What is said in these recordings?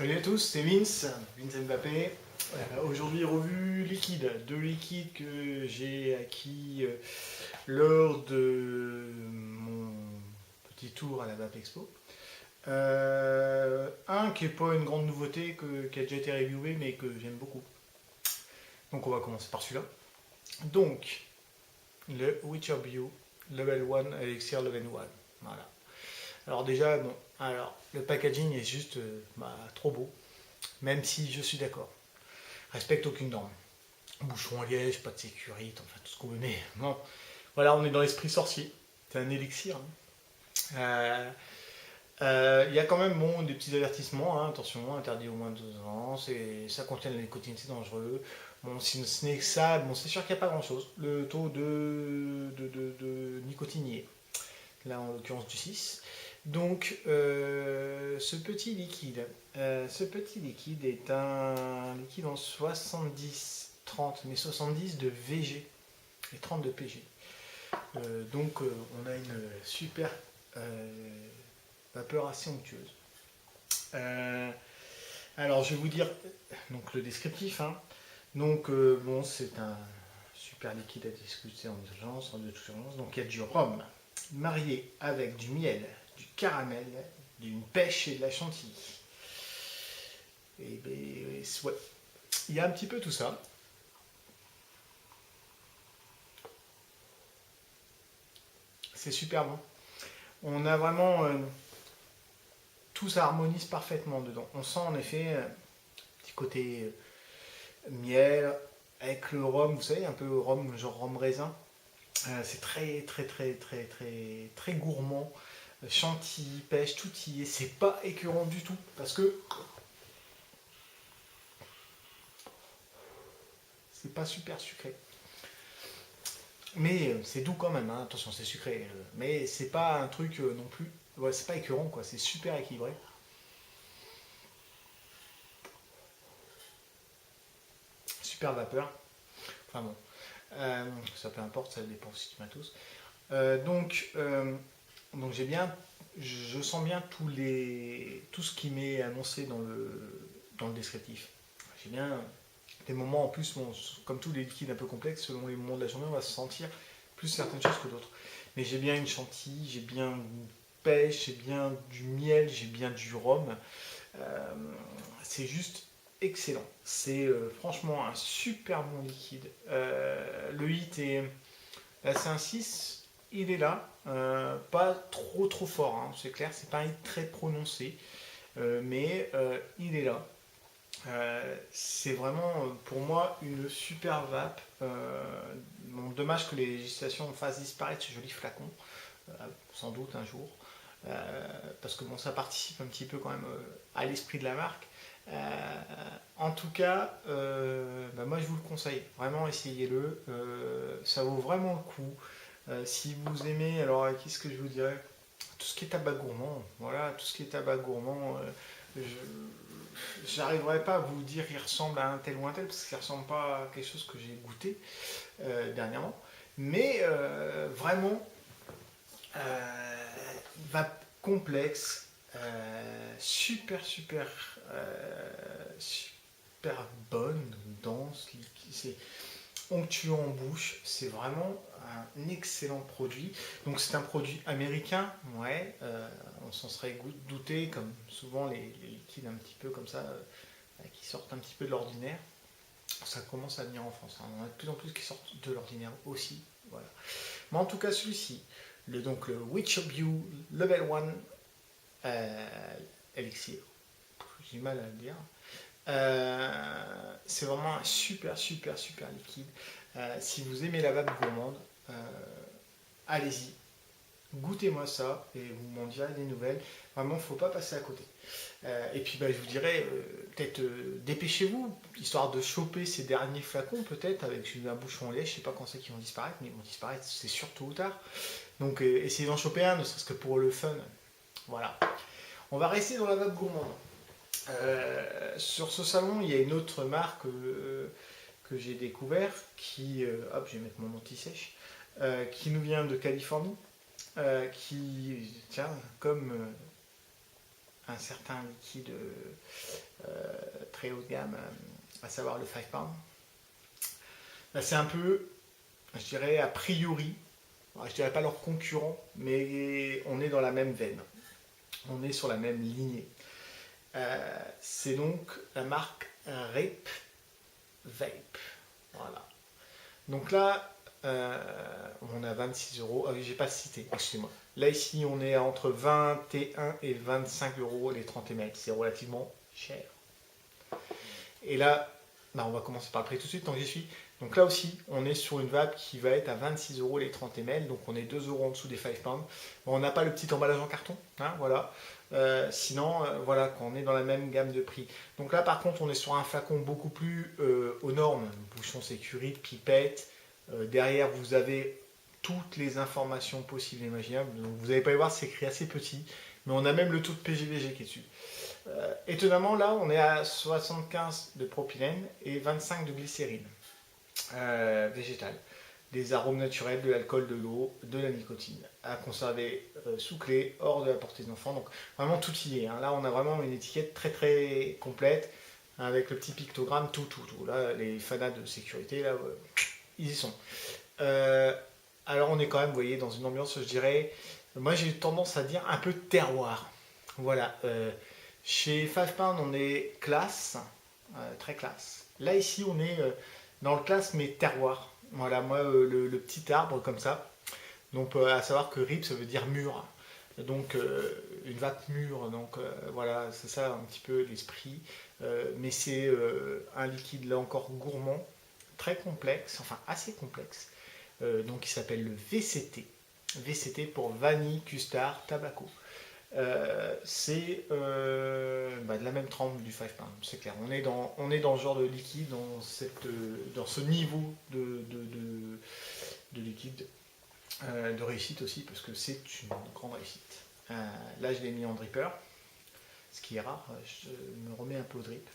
Salut à tous, c'est Vince Mbappé. Aujourd'hui, revue liquide, deux liquides que j'ai acquis lors de mon petit tour à la VAP Expo. Un qui n'est pas une grande nouveauté, qui a déjà été reviewé, mais que j'aime beaucoup. Donc on va commencer par celui-là. Donc, le Witcher Bio Level 1 Elixir Level 1. Voilà. Alors déjà, bon, le packaging est juste trop beau, même si je suis d'accord. Respecte aucune norme. Bouchon à liège, pas de sécurité, enfin tout ce qu'on veut, mais bon. Voilà, on est dans l'esprit sorcier. C'est un élixir. Il y a quand même des petits avertissements, hein, attention, interdit au moins de 2 ans, ça contient de la nicotine, c'est dangereux. Bon, si ce n'est que ça, bon, c'est sûr qu'il n'y a pas grand chose. Le taux de nicotine y est. Là en l'occurrence du 6. Donc ce petit liquide est un liquide en 70-30, mais 70 de VG et 30 de PG. Donc on a une super vapeur assez onctueuse. Alors je vais vous dire donc, le descriptif. Hein. Donc bon, c'est un super liquide à discuter en urgence, en toute urgence. Donc il y a du rhum marié avec du miel, du caramel, d'une pêche et de la chantilly. Et ben, ouais, il y a un petit peu tout ça. C'est super bon. On a vraiment tout ça harmonise parfaitement dedans. On sent en effet un petit côté miel avec le rhum, vous savez, un peu rhum, genre rhum raisin. C'est très gourmand. Chantilly, pêche, tout y est. C'est pas écœurant du tout parce que c'est pas super sucré. Mais c'est doux quand même, hein. Attention, c'est sucré. Mais c'est pas un truc non plus. Ouais, c'est pas écœurant, quoi. C'est super équilibré. Super vapeur. Enfin bon. Ça peu importe, ça dépend aussi du matos. Donc j'ai bien. Je sens bien tout ce qui m'est annoncé dans le descriptif. J'ai bien des moments en plus, bon, comme tous les liquides un peu complexes, selon les moments de la journée, on va se sentir plus certaines choses que d'autres. Mais j'ai bien une chantilly, j'ai bien une pêche, j'ai bien du miel, j'ai bien du rhum. C'est juste excellent. C'est franchement un super bon liquide. Le hit est. C'est un 6, il est là. Pas trop fort, hein, c'est clair, c'est pas un hit très prononcé. Mais il est là. C'est vraiment pour moi une super vape. Bon, dommage que les législations fassent disparaître ce joli flacon, sans doute un jour, parce que bon, ça participe un petit peu quand même à l'esprit de la marque. En tout cas, moi je vous le conseille, vraiment essayez-le, ça vaut vraiment le coup. Si vous aimez, alors qu'est-ce que je vous dirais, tout ce qui est tabac gourmand, voilà, tout ce qui est tabac gourmand, j'arriverai pas à vous dire qu'il ressemble à un tel ou un tel, parce qu'il ressemble pas à quelque chose que j'ai goûté dernièrement, mais vraiment, vape complexe, super bonne, dense, c'est onctueux en bouche, c'est vraiment un excellent produit. Donc c'est un produit américain, ouais, on s'en serait douté, comme souvent les liquides un petit peu comme ça, qui sortent un petit peu de l'ordinaire. Ça commence à venir en France, hein. On a de plus en plus qui sortent de l'ordinaire aussi, voilà. Mais en tout cas celui-ci, donc le Witch of You Level 1 Elixir, j'ai mal à le dire. C'est vraiment un super liquide. Si vous aimez la vape gourmande, allez-y, goûtez-moi ça et vous m'en direz des nouvelles. Vraiment, faut pas passer à côté. Et puis je vous dirais, peut-être dépêchez-vous, histoire de choper ces derniers flacons, peut-être avec un bouchon en lait. Je sais pas quand c'est qu'ils vont disparaître, mais ils vont disparaître, c'est sûr tôt ou tard. Donc essayez d'en choper un, ne serait-ce que pour le fun. Voilà. On va rester dans la vape gourmande. Sur ce salon, il y a une autre marque que j'ai découvert qui, hop, je vais mettre mon anti-sèche, qui nous vient de Californie, qui, tiens, comme un certain liquide très haut de gamme, à savoir le 5 pound. Là, c'est un peu, je dirais, a priori, je dirais pas leur concurrent, mais on est dans la même veine. On est sur la même lignée. C'est donc la marque Rip Vape. Voilà. Donc là, on a 26 euros. Ah oui, j'ai pas cité, excusez-moi. Là, ici, on est entre 21 et 25 euros les 30 ml. C'est relativement cher. Et là, on va commencer par le prix tout de suite, tant que j'y suis. Donc là aussi, on est sur une vape qui va être à 26 euros les 30 ml. Donc on est 2 euros en dessous des 5 pounds. Bon, on n'a pas le petit emballage en carton. Hein, voilà. Sinon, voilà, quand on est dans la même gamme de prix. Donc là, par contre, on est sur un flacon beaucoup plus aux normes. Bouchon sécurité, pipette. Derrière, vous avez toutes les informations possibles et imaginables. Donc, vous n'allez pas y voir, c'est écrit assez petit. Mais on a même le taux de PGVG qui est dessus. Étonnamment, là, on est à 75 de propylène et 25 de glycérine végétale. Des arômes naturels, de l'alcool, de l'eau, de la nicotine, à conserver sous clé, hors de la portée des enfants. Donc vraiment tout y est. Hein. Là, on a vraiment une étiquette très très complète, avec le petit pictogramme, tout. Là, les fanas de sécurité, là, ils y sont. Alors on est quand même, vous voyez, dans une ambiance, je dirais, moi j'ai tendance à dire un peu terroir. Voilà. Chez 5 Pound, on est classe, très classe. Là, ici, on est dans le classe, mais terroir. Voilà, moi, le petit arbre comme ça. Donc, à savoir que RIP, ça veut dire mûr. Donc, une vape mûre. Donc, voilà, c'est ça un petit peu l'esprit. Mais c'est un liquide, là encore, gourmand, très complexe, enfin assez complexe. Donc, il s'appelle le VCT. VCT pour Vanille Custard Tobacco. C'est de la même trempe du 5 pound, c'est clair. On est dans ce genre de liquide, dans ce niveau de liquide, de réussite aussi, parce que c'est une grande réussite. Là, je l'ai mis en dripper, ce qui est rare. Je me remets un peu au drip.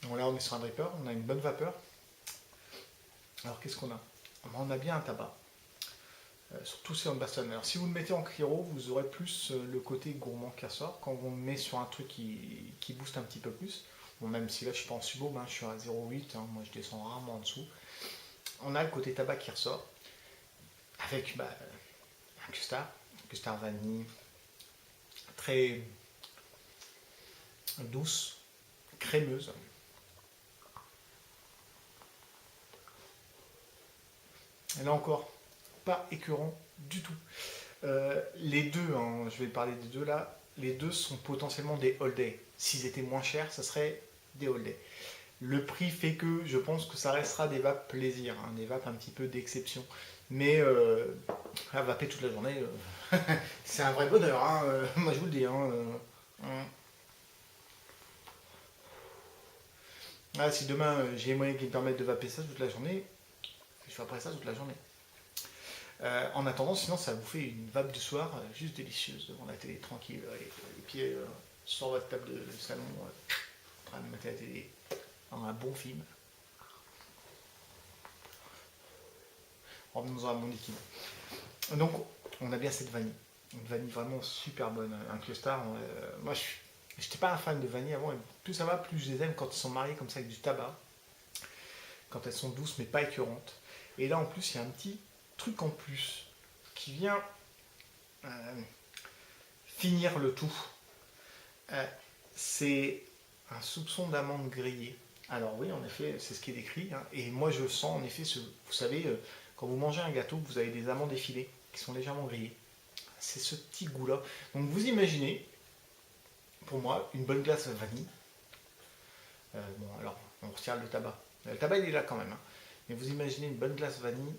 Donc là, on est sur un dripper, on a une bonne vapeur. Alors, qu'est-ce qu'on a? On a bien un tabac. Surtout si on personne. Alors, si vous le mettez en cryo, vous aurez plus le côté gourmand qui ressort. Quand on le met sur un truc qui booste un petit peu plus, bon, même si là, je suis pas en subobe, je suis à 0,8, moi, je descends rarement en dessous. On a le côté tabac qui ressort, avec un custard vanille, très douce, crémeuse. Et là encore, pas écœurant du tout. Les deux, je vais parler des deux là, les deux sont potentiellement des all day. S'ils étaient moins chers, ça serait des all day. Le prix fait que je pense que ça restera des vapes plaisir, des vapes un petit peu d'exception. Mais à vaper toute la journée, c'est un vrai bonheur, moi je vous le dis. Si demain j'ai les moyens qui me permettent de vaper ça toute la journée, je ferai ça toute la journée. En attendant, sinon ça vous fait une vape de soir juste délicieuse devant la télé, tranquille, les pieds sur votre table de salon, en train de mettre la télé, dans un bon film. Revenons-en à mon liquide. Donc, on a bien cette vanille. Une vanille vraiment super bonne. Un custard, moi je n'étais pas un fan de vanille avant, et plus ça va, plus je les aime quand elles sont mariées comme ça avec du tabac. Quand elles sont douces mais pas écœurantes. Et là en plus, il y a un petit truc en plus qui vient finir le tout. C'est un soupçon d'amande grillée. Alors oui, en effet, c'est ce qui est décrit. Et moi, je sens en effet, vous savez, quand vous mangez un gâteau, vous avez des amandes effilées qui sont légèrement grillées. C'est ce petit goût-là. Donc vous imaginez, pour moi, une bonne glace vanille. Bon, alors, on retire le tabac. Le tabac, il est là quand même. Mais vous imaginez une bonne glace vanille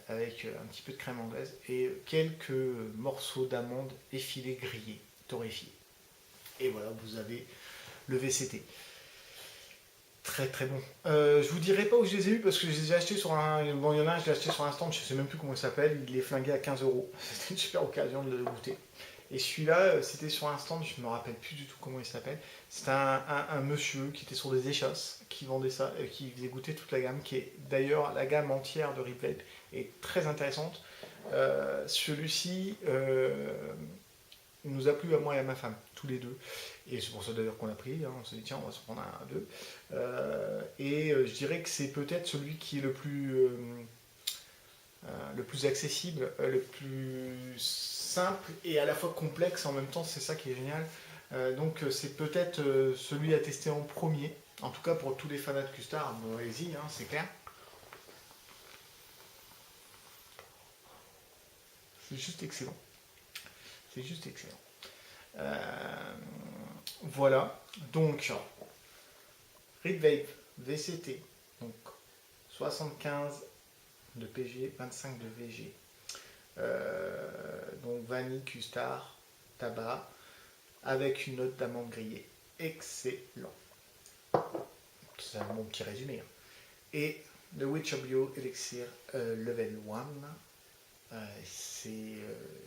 avec un petit peu de crème anglaise et quelques morceaux d'amandes effilées, grillées, torréfiées. Et voilà, vous avez le VCT. Très très bon. Je vous dirai pas où je les ai eus parce que je les ai achetés sur un. Bon, il y en a un, je l'ai acheté sur un stand, je sais même plus comment il s'appelle, il est flingué à 15 euros. C'était une super occasion de le goûter. Et celui-là, c'était sur un stand, je me rappelle plus du tout comment il s'appelle. C'était un monsieur qui était sur des échasses, qui vendait ça, qui faisait goûter toute la gamme, qui est d'ailleurs la gamme entière de Rip Vape est très intéressante. Celui-ci nous a plu à moi et à ma femme, tous les deux. Et c'est pour ça d'ailleurs qu'on l'a pris, hein. On s'est dit tiens on va se prendre un deux. Je dirais que c'est peut-être celui qui est le plus accessible, le plus simple et à la fois complexe en même temps, c'est ça qui est génial. Donc c'est peut-être celui à tester en premier, en tout cas pour tous les fanats de Custard, allez-y, hein, c'est clair. C'est juste excellent. C'est juste excellent. Voilà, donc Rip Vape VCT, donc 75 de PG, 25 de VG. Donc vanille, custard, tabac, avec une note d'amande grillée. Excellent. C'est un bon petit résumé. Hein. Et le Witcher Bio Elixir Level 1, c'est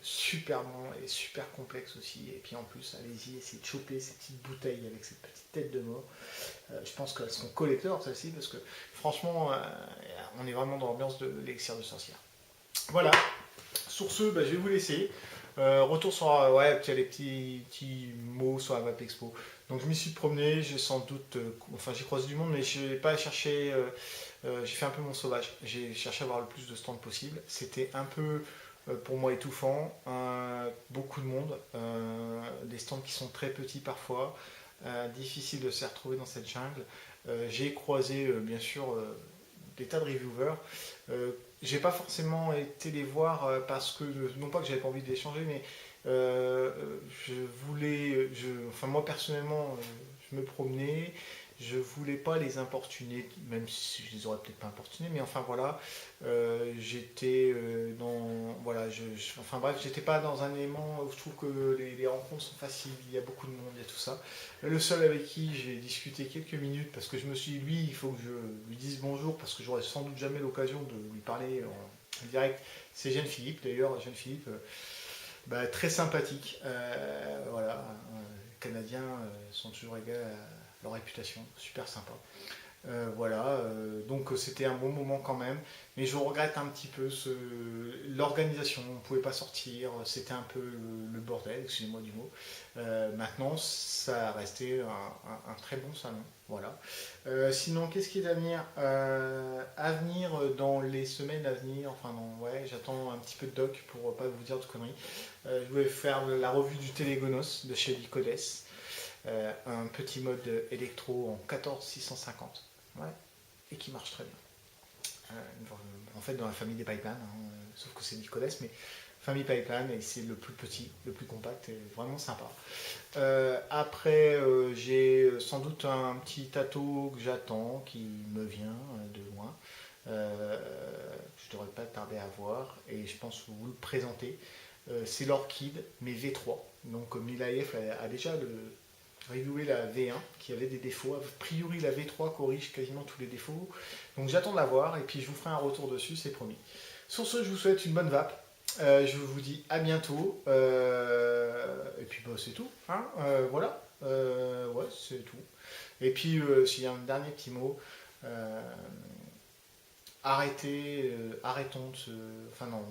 super bon et super complexe aussi. Et puis en plus, allez-y, essayez de choper ces petites bouteilles avec cette petite tête de mort. Je pense qu'elles sont collector celles-ci parce que franchement, on est vraiment dans l'ambiance de l'élixir de sorcière. Voilà. Sur ce, je vais vous laisser. Retour sur ouais, les petits mots sur la Vape Expo. Donc je m'y suis promené, j'ai sans doute, enfin j'ai croisé du monde, mais je n'ai pas cherché. J'ai fait un peu mon sauvage. J'ai cherché à avoir le plus de stands possible. C'était un peu pour moi étouffant, beaucoup de monde, des stands qui sont très petits parfois, difficile de s'y retrouver dans cette jungle. J'ai croisé bien sûr des tas de reviewers. J'ai pas forcément été les voir parce que, non pas que j'avais pas envie d'échanger, mais je voulais, enfin moi personnellement, je me promenais, je voulais pas les importuner, même si je les aurais peut-être pas importunés, mais enfin voilà, j'étais dans, voilà, enfin bref, j'étais pas dans un élément où je trouve que les rencontres sont faciles, il y a beaucoup de monde, il y a tout ça. Le seul avec qui j'ai discuté quelques minutes, parce que je me suis dit, lui, il faut que je lui dise bonjour, parce que j'aurais sans doute jamais l'occasion de lui parler en direct, c'est Jeanne Philippe, d'ailleurs, Jeanne Philippe, très sympathique, voilà, les Canadiens sont toujours égaux à leur réputation, super sympa. Voilà, donc c'était un bon moment quand même, mais je regrette un petit peu l'organisation, on ne pouvait pas sortir, c'était un peu le bordel, excusez-moi du mot. Maintenant, ça a resté un très bon salon, voilà. Sinon, qu'est-ce qui est à venir à venir dans les semaines à venir, enfin non, ouais, j'attends un petit peu de doc pour pas vous dire de conneries. Je vais faire la revue du Télégonos de chez Lycodes. Un petit mode électro en 14650, ouais, et qui marche très bien. En fait, dans la famille des Pipeline, hein, sauf que c'est Lycodes, mais famille Pipeline, et c'est le plus petit, le plus compact, et vraiment sympa. Après, j'ai sans doute un petit tato que j'attends, qui me vient de loin. Je devrais pas tarder à voir, et je pense vous le présenter. C'est l'Orchid, mais V3. Donc Milaïef a déjà reviewé la V1 qui avait des défauts. A priori, la V3 corrige quasiment tous les défauts. Donc j'attends de la voir et puis je vous ferai un retour dessus, c'est promis. Sur ce, je vous souhaite une bonne vape. Je vous dis à bientôt. Et puis c'est tout. Hein, voilà. Ouais, c'est tout. Et puis, s'il y a un dernier petit mot, arrêtons de se. Enfin, non,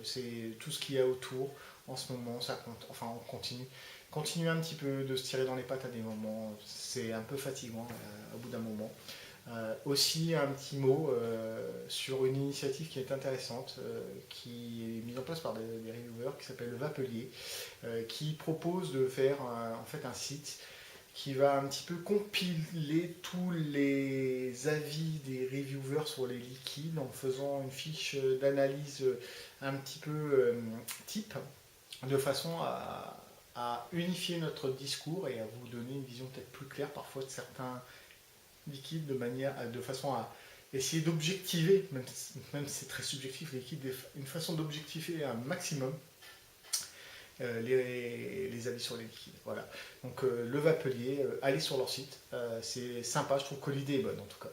c'est tout ce qu'il y a autour en ce moment, ça compte. Enfin, on continue. Continuer un petit peu de se tirer dans les pattes à des moments, c'est un peu fatigant au bout d'un moment. Aussi un petit mot sur une initiative qui est intéressante, qui est mise en place par des reviewers, qui s'appelle le Vapelier, qui propose de faire en fait un site qui va un petit peu compiler tous les avis des reviewers sur les liquides en faisant une fiche d'analyse un petit peu type, de façon à unifier notre discours et à vous donner une vision peut-être plus claire parfois de certains liquides de façon à essayer d'objectiver, même si c'est très subjectif les liquides, une façon d'objectiver un maximum les avis sur les liquides. Voilà. Donc le Vapelier, allez sur leur site, c'est sympa, je trouve que l'idée est bonne en tout cas.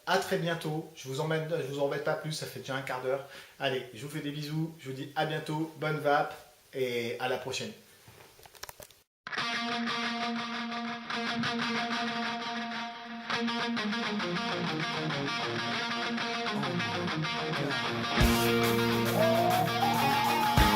À très bientôt, je vous embête pas plus, ça fait déjà un quart d'heure. Allez, je vous fais des bisous, je vous dis à bientôt, bonne vape. et à la prochaine. Oh my God.